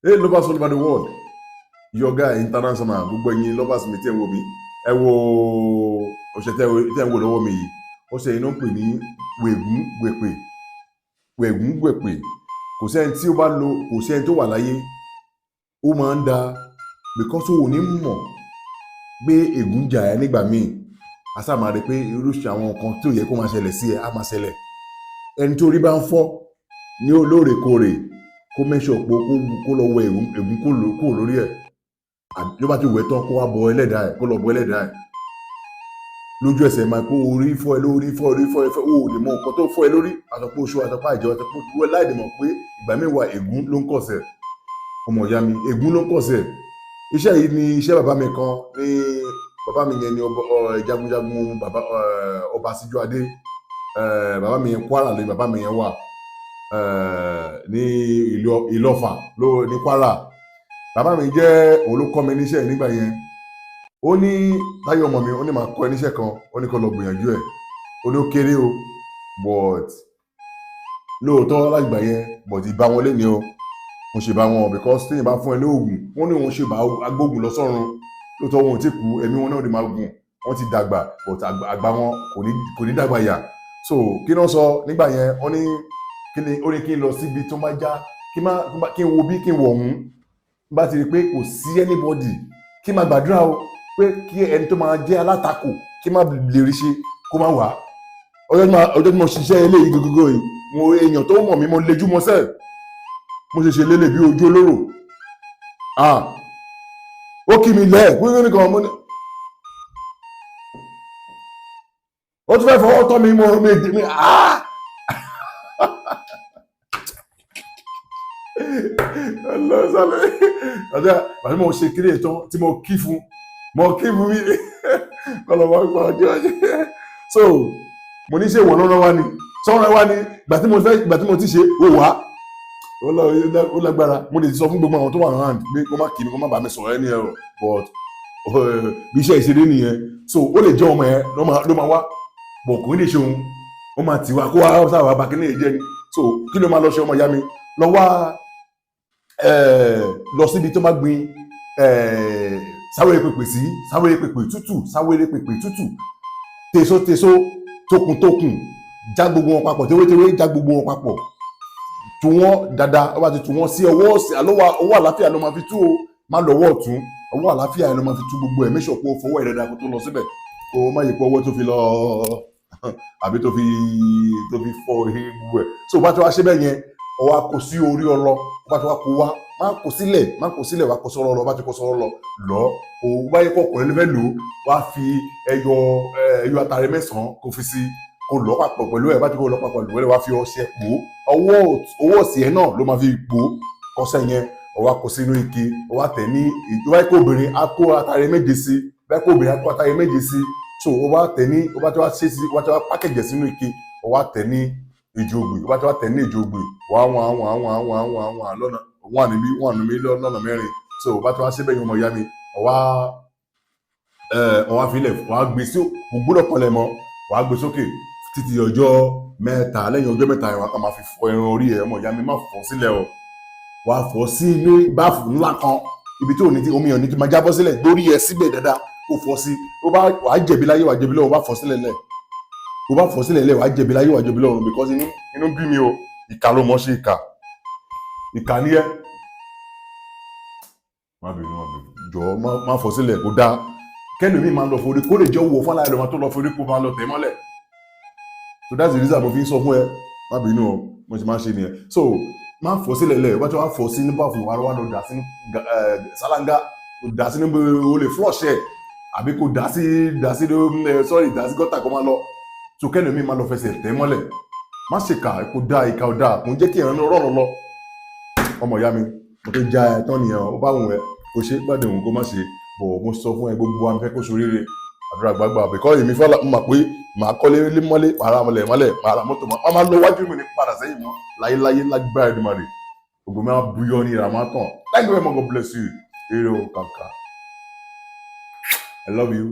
Hey, lovers all over the world. Your guy international. Gbogbo ẹ̀yin lovers mi tí ẹ wò mí. Ẹ wo ọ̀sẹ̀ tí ẹ wò lọ́wọ́ mi yìí. Ọ̀sẹ̀ yìí ló ń pè ní wègún gbèpè. Wègún gbèpè. Kò sẹ́ni tí ó bá lo kò sẹ́ni tó wà láyé. Ó máa ń da because ó ò ní mọ̀ pé ègún jà ẹ́ nígbà míì. Àṣà máa rí pé irúṣẹ́ àwọn nǹkan tí ò yẹ kó máa ṣẹlẹ̀ sí ẹ á máa ṣẹlẹ̀. Ẹni tó rí bá ń fọ́ ní olóòrèkóòrè kó mẹ́sọ̀ pé kó lọ wọ ègún kúrò lórí ẹ̀. Ló bá ti wẹ̀ tán kó wá bọ ẹlẹ́dàá ẹ̀ kó lọ bọ ẹlẹ́dàá ẹ̀. Lójú ẹsẹ̀ máa pé orí fọ́ ẹ lórí fọ́ ẹ o ò lè mọ nǹkan tó fọ́ ẹ lórí àtọ̀pọ̀ oṣù àtọ̀pọ̀ àìjọ àtọ̀pọ̀ ìwé láìdè mọ̀ pé ìgbà mẹ́wàá ègún ló ń kọ̀sẹ̀. Ọmọ ìyá mi ègún ló ń kọ̀sẹ̀. Iṣẹ́ yìí ni iṣẹ́ bàbá mi kan ní bàbá mi yẹn ni jagunjagun ọba Síjúadé. Bàbá mi yẹn Kwara lè bàbá mi yẹn wà ní Ìlọ́fà ní Kwara. Bàbá mi jẹ́ òun ló kọ́ mi níṣẹ́ nígbà yẹn. Ó ní Táyọ̀ ọmọ mi ó ní máa kọ́ ẹ níṣẹ́ kan ó ní kó lọ gbìyànjú ẹ̀. Ó ní ó kéré o but lóòótọ́ lágbà yẹn but ìbá wọn lé ní o. Mo ṣe bá wọn because téèyàn bá fún ẹ ní oògùn wọ́n ní òun ṣe bá agbóògùn lọ sọ́run. Lóòótọ́ wọn ò tí kú ẹ̀mí wọn náà lè máa gùn wọ́n ti dàgbà but àgbà wọn kò ní dàgbà yà. So kí ló ń sọ nígbà yẹn ó ní kí n lọ síbi tó máa já kí n wo bí kí n wọ̀ ọ̀hún bá ti rí pé kò sí anybody kí n máa gbàdúrà o pé kí ẹni tó máa jẹ́ alátakò kí n máa lè rí ṣe kó máa wà. Ọjọ́ tí mo ṣiṣẹ́ eléyìí gógógó yìí mo èèyàn tó mọ̀ mí mo lejú mọ́ sẹ́ẹ̀ mo ṣe lélẹ̀ bí ojú olóró. Ó kí mi lẹ̀ wíwí nìkan mo ní. Ó tún fẹ́ fọwọ́ tọ́ mi mo ọjọ́ àti mo ṣe kéré tán tí mo kí fún mi kọlọ̀wọ́ gbọ́ ọjọ́ so mo ní ṣe wọ̀n lọ́rọ̀ wá ní sọ́rọ̀ wá ní ìgbà tí mo ti ṣe ó wá ó lágbára mo lè sọ fún gbogbo àwọn tó wà náà pé kó má kí mi kó má bàa mi sọ̀rọ̀ ẹni ẹ̀rọ but bí iṣẹ́ ìṣeré nìyẹn so ó lè jẹ́ ọmọ yẹn ló máa wá bọ̀ kò ní ṣe òun ó máa tì wá kó wá sáwà bá kíní ìjẹ́ ni so kí ló máa lọ ṣe ọmọ ìyá mi lọ wá lọ síbi tó máa gbin sáwéré pèpè tútù tèso tókùn já gbogbo wọn papọ̀ tewétewé já gbogbo wọn papọ̀ tú wọn dáadáa ó bá ti tú wọn sí ọwọ́ òsì ọwọ́ àlàáfíà ló máa fi tú o má lọ́wọ́ ọ̀tún ọwọ́ àlàáfíà ló máa fi tú gbogbo ẹ̀ méṣọ̀ pé o fọwọ́ ẹ̀ dáadáa kó tó lọ síbẹ̀ kó má yẹ pé ọwọ́ tó fi lọ àbí tó fi fọ gbogbo ẹ̀ so bá ti wá ṣe bẹ́ẹ̀ yẹn ọwọ́ kò sí orí ọlọ bá ti wá kó wá má kó sílẹ̀ wá kó sọ̀rọ̀ lọ bá ti kó sọ̀rọ̀ lọ o wáyé kọkùnrin ló fẹ́ lò wá fi ẹyọ àtàrẹ mẹ́sàn-án kó fi sí kó lọ papọ̀ pẹ̀lú ẹ̀ bá ti kó lọ papọ̀ lò wá fi ọṣẹ pò ọwọ́ òsì ẹ̀ náà ló máa fi pò kọsẹ̀ yẹn ọwọ́ kó sínú ike ọwọ́ tẹ̀ ní wáyé kó obìnrin á kó àtàrẹ méje sí wáyé kó obìnrin á kó àtàrẹ méje sí so ọwọ́ tẹ̀ ní ọwọ́ tí wàá ṣe sí ọwọ́ tí wàá pákẹ́jẹ̀ sínú ike ọwọ́ tẹ̀ ní ìjògbè ọwọ́ tí wàá tẹ̀ ní ìjògbè wàá lọ́nà wọ́n níbi lọ́nà mẹ́rin so bá tí wọ́n ṣe bẹ́ẹ̀ yín ọmọ ìyá mi ọwá filẹ̀ wàá gbé sí ògbúdọ̀ pọ̀lẹ̀ mọ́ wàá gbé sókè títí ọjọ́ mẹ́ta lẹ́yìn ọjọ́ mẹ́ta ìwà kan máa fi fọ ẹran orí ẹ̀ ọmọ ìyá mi má fọ́ sílẹ̀ o wàá fọ́ sí inú báàfù ńlá kan ibi tí omi ò ní ti máa jábọ́ sílẹ̀ lórí ẹ̀ síbẹ̀ dáadáa kó fọ́ sí wàá jẹ̀bi láyé wàá jẹ̀bi lọ́run wàá fọ́ sílẹ̀ lẹ̀ wàá jẹ̀bi láyé wàá jẹ̀bi lọ́run because inú bí mi o ìkà ló mọ̀ ṣe ìkà ní ẹ má bínú jọ má fọ́ sílẹ̀ kó dáa kẹ́nu mi máa lọ forí kó lè jẹ́ owó fún aláìlọ́mọ tó lọ forí kó máa lọ tẹ̀ mọ́lẹ̀ so that's the reason mo fi ń sọ fún ẹ má bínú o mo ṣe máa ṣe nìyẹn so má fọ́ sílẹ̀ lẹ̀ wọ́n ti wá fọ́ sí nípa fún wa lọ dà sí sálángá dà sí níbi o lè flush ẹ̀ àbí kò dà sí gọ́tà kó máa lọ so kẹ́nu mi máa lọ fẹsẹ̀ tẹ̀ mọ́lẹ̀ má ṣe kà kó dá ìka ọ̀dà kò ń jẹ́ kí ìrànlọ́ rọ̀rọ̀ lọ ọmọ ìyá mi mo tó já ẹ tán nìyẹn ó bá wùn ẹ kó ṣe gbàdé òun kó má ṣe bọ̀ mo sọ fún ẹ gbogbo wa fẹ́ kó ṣoríire àdúrà gbàgbà bẹ̀kọ́ èmi fọlá mo mọ̀ pé màá kọ́lé mọ́lé màá ra mọ́lẹ̀ màá ra mọ́tò máa lọ wájú mi ní padà sẹ́yìn mọ́ láyéláyé lágbára Èdùmàrè gbogbo mi máa buyọ ní ìrà máa tàn thank you very much God bless you èrè o kàkà I love you.